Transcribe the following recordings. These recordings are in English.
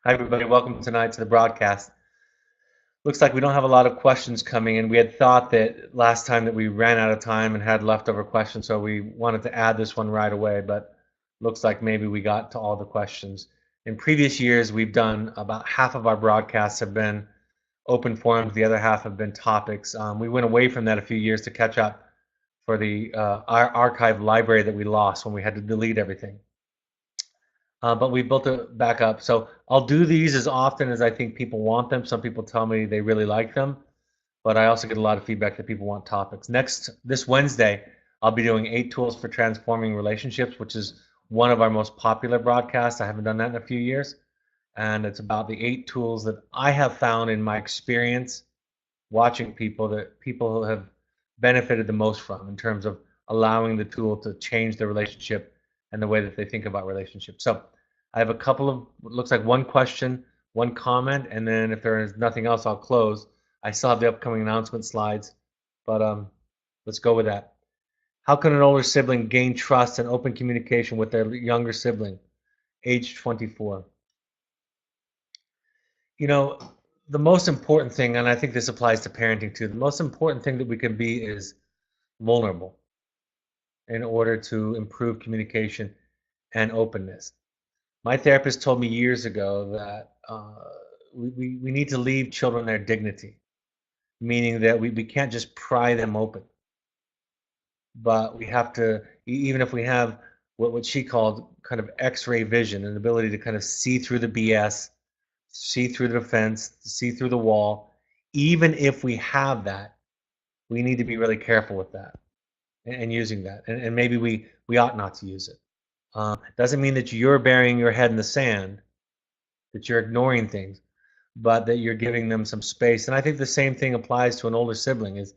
Hi, everybody. Welcome tonight to the broadcast. Looks like we don't have a lot of questions coming in. We had thought that last time that we ran out of time and had leftover questions, so we wanted to add this one right away, but looks like maybe we got to all the questions. In previous years, we've done about half of our broadcasts have been open forums, the other half have been topics. We went away from that a few years to catch up for the our archive library that we lost when we had to delete everything. But we built it back up. So I'll do these as often as I think people want them. Some people tell me they really like them, but I also get a lot of feedback that people want topics. This Wednesday, I'll be doing 8 tools for transforming relationships, which is one of our most popular broadcasts. I haven't done that in a few years. And it's about the 8 tools that I have found in my experience watching people that people have benefited the most from in terms of allowing the tool to change their relationship and the way that they think about relationships. So I have a couple of, looks like one question, one comment, and then if there is nothing else, I'll close. I still have the upcoming announcement slides, but let's go with that. How can an older sibling gain trust and open communication with their younger sibling, age 24? You know, the most important thing, and I think this applies to parenting too, the most important thing that we can be is vulnerable in order to improve communication and openness. My therapist told me years ago that we need to leave children their dignity, meaning that we can't just pry them open, but we have to, even if we have what she called kind of x-ray vision, an ability to kind of see through the BS, see through the fence, see through the wall, even if we have that, we need to be really careful with that and using that. And maybe we ought not to use it. Doesn't mean that you're burying your head in the sand, that you're ignoring things, but that you're giving them some space. And I think the same thing applies to an older sibling is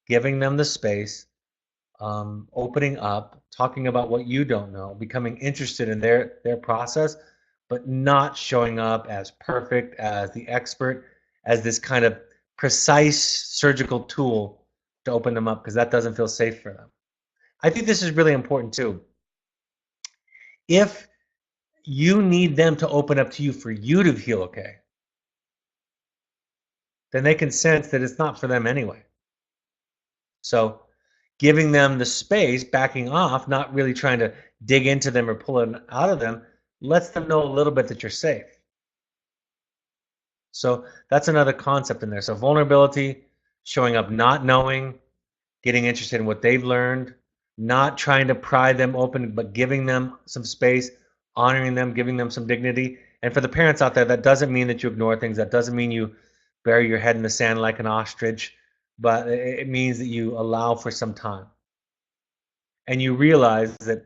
giving them the space, opening up, talking about what you don't know, becoming interested in their process, but not showing up as perfect, as the expert, as this kind of precise surgical tool to open them up because that doesn't feel safe for them. I think this is really important too. If you need them to open up to you for you to feel okay, then they can sense that it's not for them anyway. So giving them the space, backing off, not really trying to dig into them or pull it out of them, lets them know a little bit that you're safe. So that's another concept in there. So vulnerability, showing up not knowing, getting interested in what they've learned, not trying to pry them open, but giving them some space, honoring them, giving them some dignity. And for the parents out there, that doesn't mean that you ignore things. That doesn't mean you bury your head in the sand like an ostrich, but it means that you allow for some time. And you realize that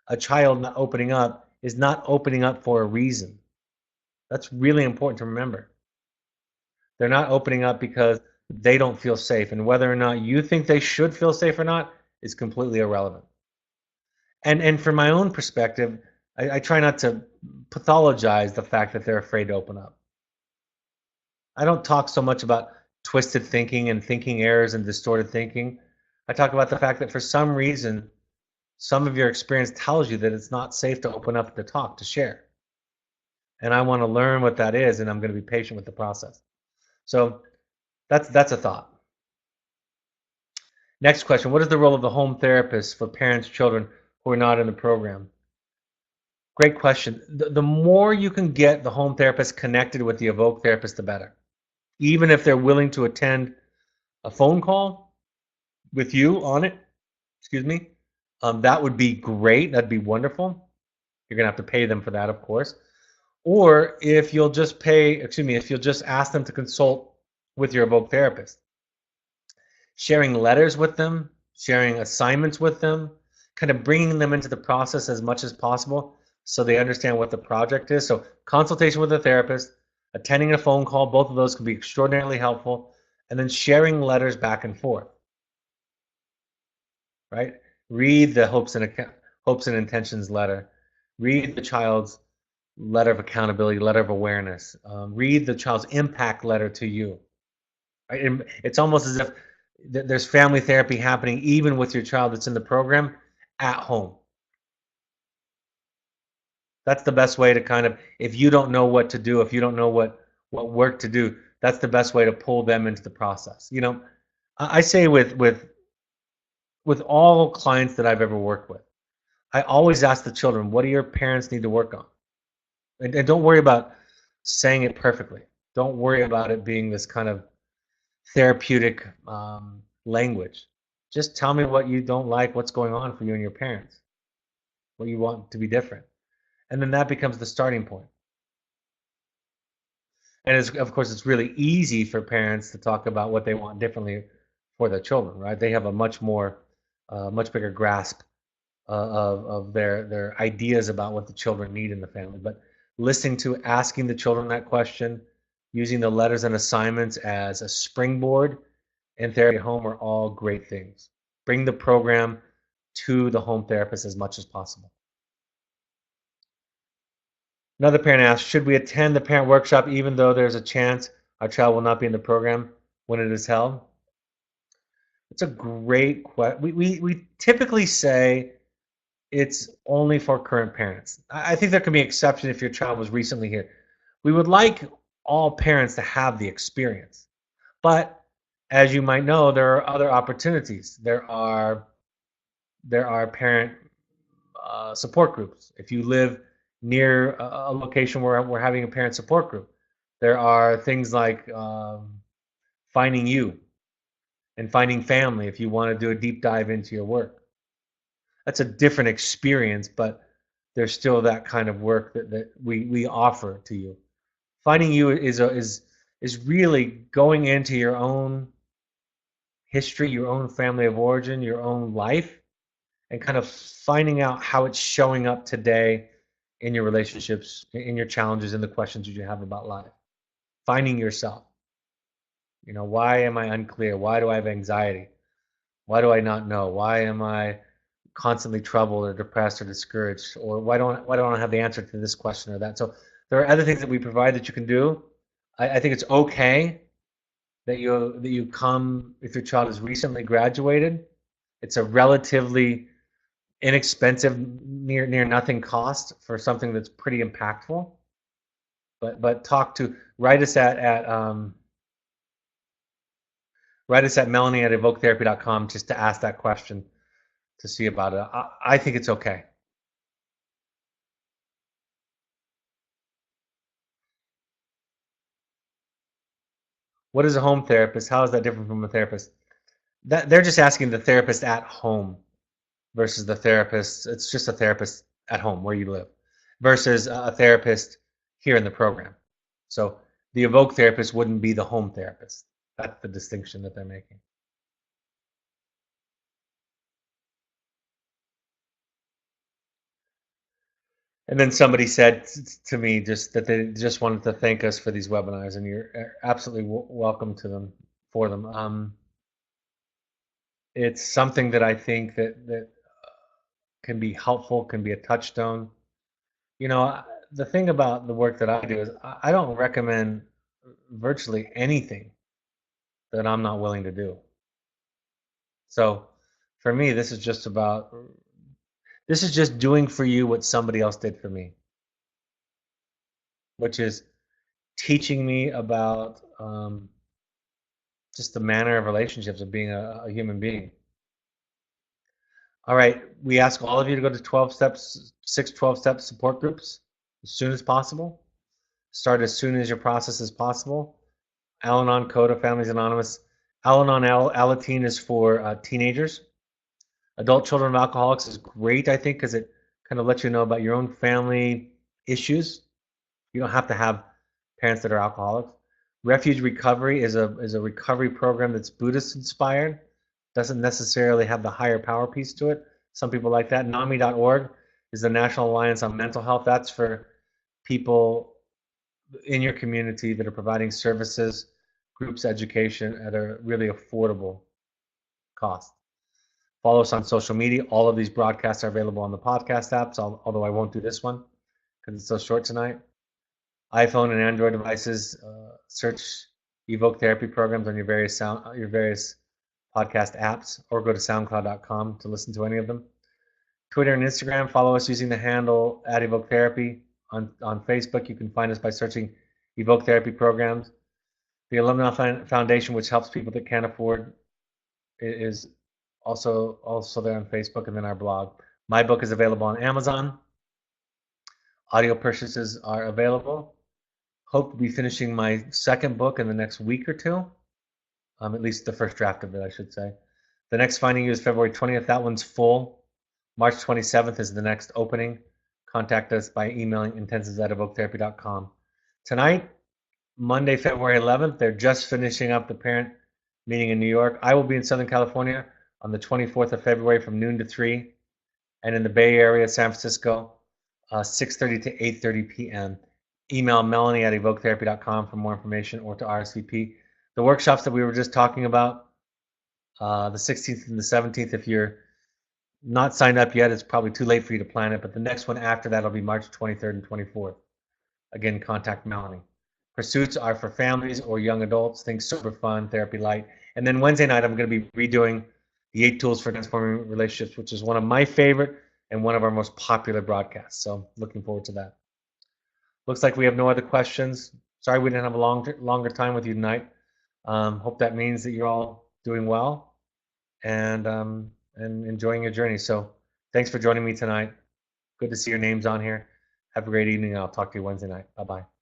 a child not opening up is not opening up for a reason. That's really important to remember. They're not opening up because they don't feel safe. And whether or not you think they should feel safe or not is completely irrelevant. And from my own perspective, I try not to pathologize the fact that they're afraid to open up. I don't talk so much about twisted thinking and thinking errors and distorted thinking. I talk about the fact that for some reason, some of your experience tells you that it's not safe to open up, to talk, to share. And I want to learn what that is, and I'm going to be patient with the process. So that's a thought. Next question: what is the role of the home therapist for parents, children who are not in the program? Great question. The more you can get the home therapist connected with the Evoke therapist, the better. Even if they're willing to attend a phone call with you on it, excuse me, that would be great. That'd be wonderful. You're gonna have to pay them for that, of course. Or if you'll just if you'll just ask them to consult with your Evoke therapist, sharing letters with them, sharing assignments with them, kind of bringing them into the process as much as possible so they understand what the project is. So consultation with a therapist, attending a phone call, both of those can be extraordinarily helpful, and then sharing letters back and forth, right? Read the hopes and intentions letter. Read the child's letter of accountability, letter of awareness. Read the child's impact letter to you. Right? And it's almost as if there's family therapy happening even with your child that's in the program at home. That's the best way to kind of, if you don't know what to do, if you don't know what work to do, that's the best way to pull them into the process. I say with all clients that I've ever worked with, I always ask the children, what do your parents need to work on? And don't worry about saying it perfectly. Don't worry about it being this kind of therapeutic language. Just tell me what you don't like, what's going on for you and your parents, what you want to be different. And then that becomes the starting point. And of course, it's really easy for parents to talk about what they want differently for their children, right? They have a much bigger grasp of their ideas about what the children need in the family. But listening to, asking the children that question, using the letters and assignments as a springboard and therapy at home are all great things. Bring the program to the home therapist as much as possible. Another parent asked, should we attend the parent workshop even though there's a chance our child will not be in the program when it is held? It's a great question. We typically say it's only for current parents. I think there can be an exception if your child was recently here. We would like all parents to have the experience. But as you might know, there are other opportunities. There are parent support groups. If you live near a location where we're having a parent support group, there are things like finding you and finding family if you want to do a deep dive into your work. That's a different experience, but there's still that kind of work that we offer to you. Finding you is really going into your own history, your own family of origin, your own life, and kind of finding out how it's showing up today in your relationships, in your challenges, in the questions you have about life. Finding yourself. Why am I unclear? Why do I have anxiety? Why do I not know? Why am I constantly troubled or depressed or discouraged? Or why don't I have the answer to this question or that? So there are other things that we provide that you can do. I think it's okay that you come if your child is recently graduated. It's a relatively inexpensive, near nothing cost for something that's pretty impactful. But write us at Melanie@evoketherapy.com just to ask that question to see about it. I think it's okay. What is a home therapist? How is that different from a therapist? That they're just asking the therapist at home versus the therapist. It's just a therapist at home where you live versus a therapist here in the program. So the Evoke therapist wouldn't be the home therapist. That's the distinction that they're making. And then somebody said to me just that they just wanted to thank us for these webinars, and you're absolutely welcome to them for them. It's something that I think that can be helpful, can be a touchstone. The thing about the work that I do is I don't recommend virtually anything that I'm not willing to do. So for me, this is just doing for you what somebody else did for me, which is teaching me about just the manner of relationships of being a human being. All right, we ask all of you to go to 12 steps, 12-step support groups as soon as possible. Start as soon as your process is possible. Al-Anon, CODA, Families Anonymous. Al-Anon, Alateen is for teenagers. Adult Children of Alcoholics is great, I think, because it kind of lets you know about your own family issues. You don't have to have parents that are alcoholics. Refuge Recovery is a recovery program that's Buddhist inspired. Doesn't necessarily have the higher power piece to it. Some people like that. NAMI.org is the National Alliance on Mental Health. That's for people in your community that are providing services, groups, education at a really affordable cost. Follow us on social media. All of these broadcasts are available on the podcast apps, although I won't do this one because it's so short tonight. iPhone and Android devices, search Evoke Therapy Programs on your various podcast apps, or go to soundcloud.com to listen to any of them. Twitter and Instagram. Follow us using the handle @Evoke Therapy. On Facebook, you can find us by searching Evoke Therapy Programs. The Alumni Foundation, which helps people that can't afford, is also there on Facebook, and then our blog. My book is available on Amazon. Audio purchases are available. Hope to be finishing my second book in the next week or two. At least the first draft of it, I should say. The next Finding You is February 20th. That one's full. March 27th is the next opening. Contact us by emailing intensives@evoketherapy.com. Tonight, Monday, February 11th, they're just finishing up the parent meeting in New York. I will be in Southern California on the 24th of February from noon to 3, and in the Bay Area, San Francisco, 6:30 to 8:30 p.m. Email Melanie at evoketherapy.com for more information or to RSVP. The workshops that we were just talking about, the 16th and the 17th, if you're not signed up yet, it's probably too late for you to plan it, but the next one after that will be March 23rd and 24th. Again, contact Melanie. Pursuits are for families or young adults. Think super fun, therapy light. And then Wednesday night, I'm going to be redoing the 8 Tools for Transforming Relationships, which is one of my favorite and one of our most popular broadcasts. So looking forward to that. Looks like we have no other questions. Sorry we didn't have a longer time with you tonight. Hope that means that you're all doing well and enjoying your journey. So thanks for joining me tonight. Good to see your names on here. Have a great evening. I'll talk to you Wednesday night. Bye-bye.